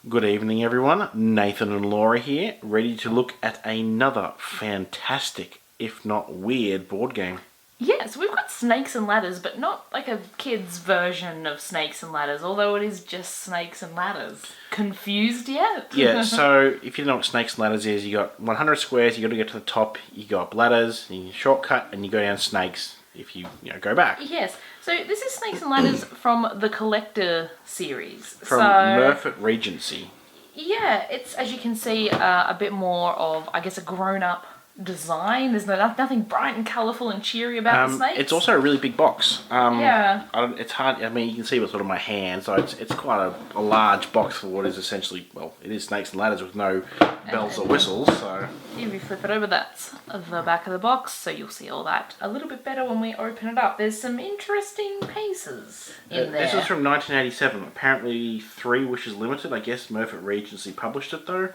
Good evening, everyone. Nathan and Laura here, ready to look at another fantastic, if not weird, board game. Yeah, so we've got Snakes and Ladders, but not like a kid's version of Snakes and Ladders, although it is just Snakes and Ladders. Confused yet? Yeah, so if you don't know what Snakes and Ladders is, you got 100 squares, you got to get to the top, you go up ladders, you shortcut, and you go down snakes if you go back. Yes, so this is Snakes and Ladders from the Collector series. From Murphy Regency. Yeah, it's, as you can see, a bit more of, I guess, a grown-up design. There's nothing bright and colourful and cheery about the snakes. It's also a really big box. Yeah. It's hard, I mean, you can see what's sort of my hand, so it's quite a large box for what is essentially, well, it is Snakes and Ladders with no bells or whistles, so... If you flip it over, that's the back of the box, so you'll see all that a little bit better when we open it up. There's some interesting pieces in there. This was from 1987. Apparently 3 Wishes Limited. I guess Murphy Regency published it, though.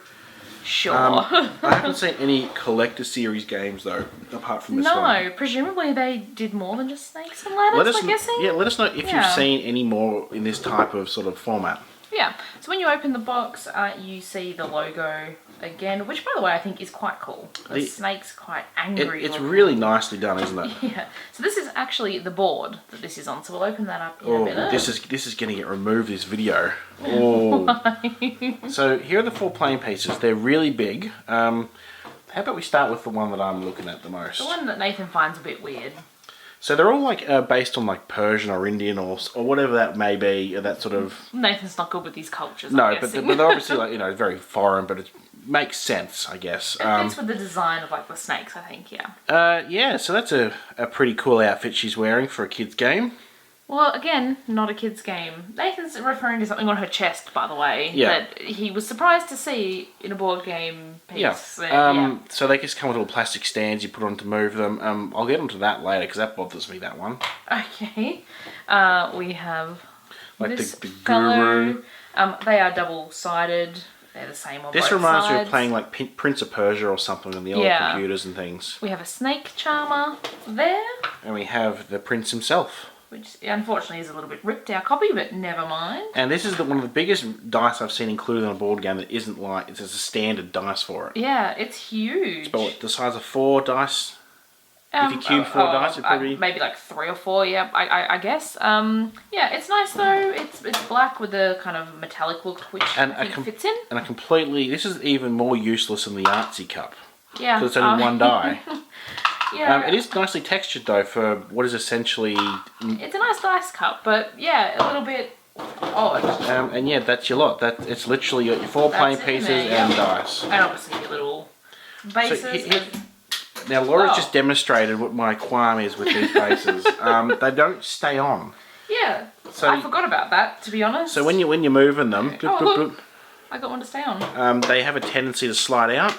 Sure. I haven't seen any collector series games, though, apart from this one. No, presumably they did more than just Snakes and Ladders, I'm guessing? Yeah, let us know if you've seen any more in this type of sort of format. Yeah, so when you open the box, you see the logo again, which, by the way, I think is quite cool. The snake's quite angry. It's really nicely done, isn't it? Yeah. So this is actually the board that this is on, so we'll open that up in a minute. This is going to get removed, this video. Oh. So here are the 4 playing pieces. They're really big. How about we start with the one that I'm looking at the most? The one that Nathan finds a bit weird. So they're all like based on like Persian or Indian or whatever that may be, that sort of... Nathan's not good with these cultures, No, I'm but guessing. they're obviously like, very foreign, but it makes sense, I guess. It fits with the design of like the snakes, I think, yeah. Yeah, so that's a pretty cool outfit she's wearing for a kid's game. Well, again, not a kid's game. Nathan's referring to something on her chest, by the way, that he was surprised to see in a board game piece. Yeah. So they just come with little plastic stands you put on to move them. I'll get onto that later because that bothers me, that one. Okay. We have like this the fellow. Guru. They are double-sided. They're the same on both sides. This reminds me of playing like Prince of Persia or something on the old computers and things. We have a snake charmer there. And we have the prince himself. Which, unfortunately, is a little bit ripped, our copy, but never mind. And this is one of the biggest dice I've seen included on a board game that isn't like... It's a standard dice for it. Yeah, it's huge. It's about the size of 4 dice. If you cube 4 dice, it'd probably... maybe like 3 or 4, yeah, I guess. Yeah, it's nice, though. It's black with a kind of metallic look, which I think fits in. And a completely... This is even more useless than the Artsy Cup. Yeah. Because it's only 1 die. Yeah. It is nicely textured though for what is essentially... It's a nice dice cup, but yeah, a little bit odd. And yeah, that's your lot. It's literally your 4 playing pieces and dice. And obviously your little bases. Now Laura's just demonstrated what my qualm is with these bases. They don't stay on. Yeah, so I forgot about that, to be honest. So when you're moving them... Look, I got one to stay on. They have a tendency to slide out.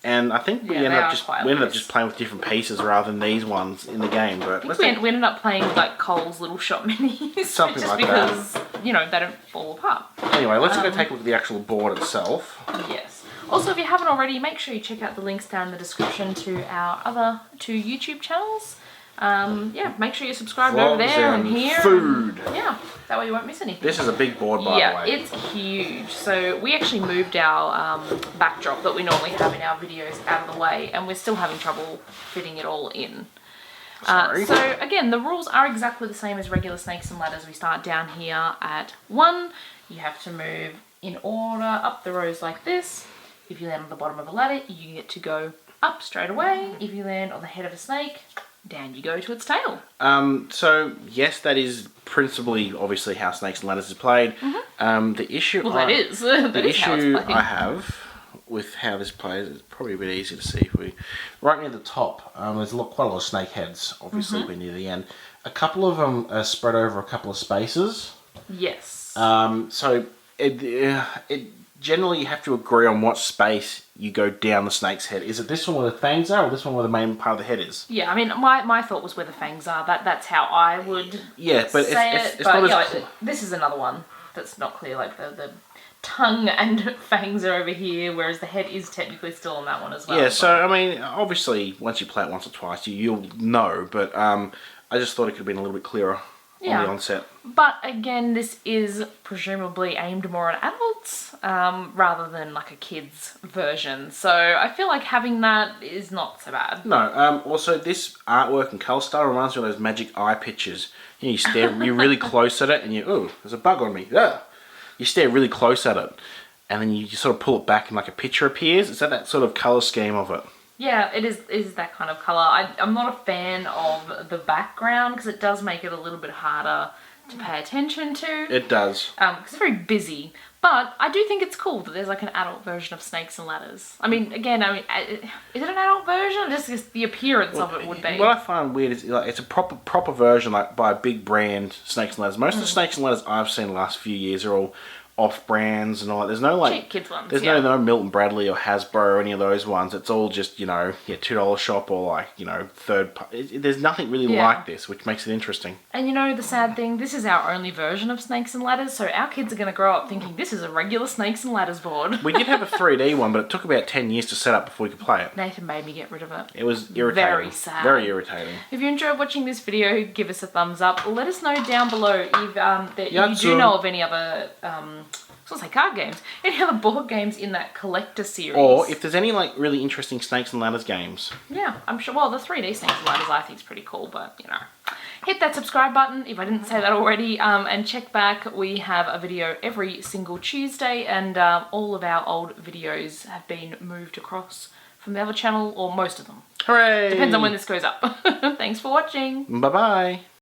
And I think we ended up just playing with different pieces rather than these ones in the game. But we ended up playing with like Cole's little shop minis. Something just like because, they don't fall apart. Anyway, let's go take a look at the actual board itself. Yes. Also, if you haven't already, make sure you check out the links down in the description to our other 2 YouTube channels. Yeah, make sure you're subscribed over there and here. Food. Yeah, that way you won't miss anything. This is a big board, by the way. Yeah, it's huge. So we actually moved our backdrop that we normally have in our videos out of the way, and we're still having trouble fitting it all in. So again, the rules are exactly the same as regular Snakes and Ladders. We start down here at 1. You have to move in order up the rows like this. If you land on the bottom of a ladder, you get to go up straight away. If you land on the head of a snake, down you go to its tail. So yes, that is principally obviously how Snakes and Ladders is played. The issue I have with how this plays is probably a bit easy to see. If we right near the top, there's quite a lot of snake heads. Obviously, we're near the end. A couple of them are spread over a couple of spaces. Yes. So it generally you have to agree on what space you go down the snake's head. Is it this one where the fangs are, or this one where the main part of the head is? Yeah, I mean, my thought was where the fangs are. That's how I would it's not this is another one that's not clear. Like the tongue and fangs are over here, whereas the head is technically still on that one as well. Yeah, so I mean, obviously, once you play it once or twice, you'll know. But I just thought it could have been a little bit clearer on the onset. But again, this is presumably aimed more at adults rather than like a kid's version. So I feel like having that is not so bad. No. Also, this artwork and colour style reminds me of those magic eye pictures. You stare, you're really close at it, and there's a bug on me. Ugh. You stare really close at it, and then you sort of pull it back, and like a picture appears. Is that sort of colour scheme of it? Yeah, it is that kind of colour. I'm not a fan of the background because it does make it a little bit harder to pay attention to. It does. Because it's very busy. But I do think it's cool that there's like an adult version of Snakes and Ladders. I mean, again, is it an adult version? Just the appearance of it would be. What I find weird is like it's a proper version like by a big brand, Snakes and Ladders. Most of the Snakes and Ladders I've seen the last few years are all off brands and all that. There's no like cheap kids ones. There's no Milton Bradley or Hasbro or any of those ones. It's all just $2 shop or like third. There's nothing really like this, which makes it interesting. And the sad thing, this is our only version of Snakes and Ladders, so our kids are going to grow up thinking this is a regular Snakes and Ladders board. We did have a 3D one, but it took about 10 years to set up before we could play it. Nathan made me get rid of it. It was irritating. Very sad. Very irritating. If you enjoyed watching this video, give us a thumbs up. Let us know down below if that you do know of any other I was gonna say card games. Any other board games in that collector series? Or if there's any like really interesting Snakes and Ladders games. Yeah, I'm sure. Well, the 3D Snakes and Ladders I think is pretty cool, but hit that subscribe button if I didn't say that already. And check back. We have a video every single Tuesday, and all of our old videos have been moved across from the other channel, or most of them. Hooray! Depends on when this goes up. Thanks for watching. Bye bye.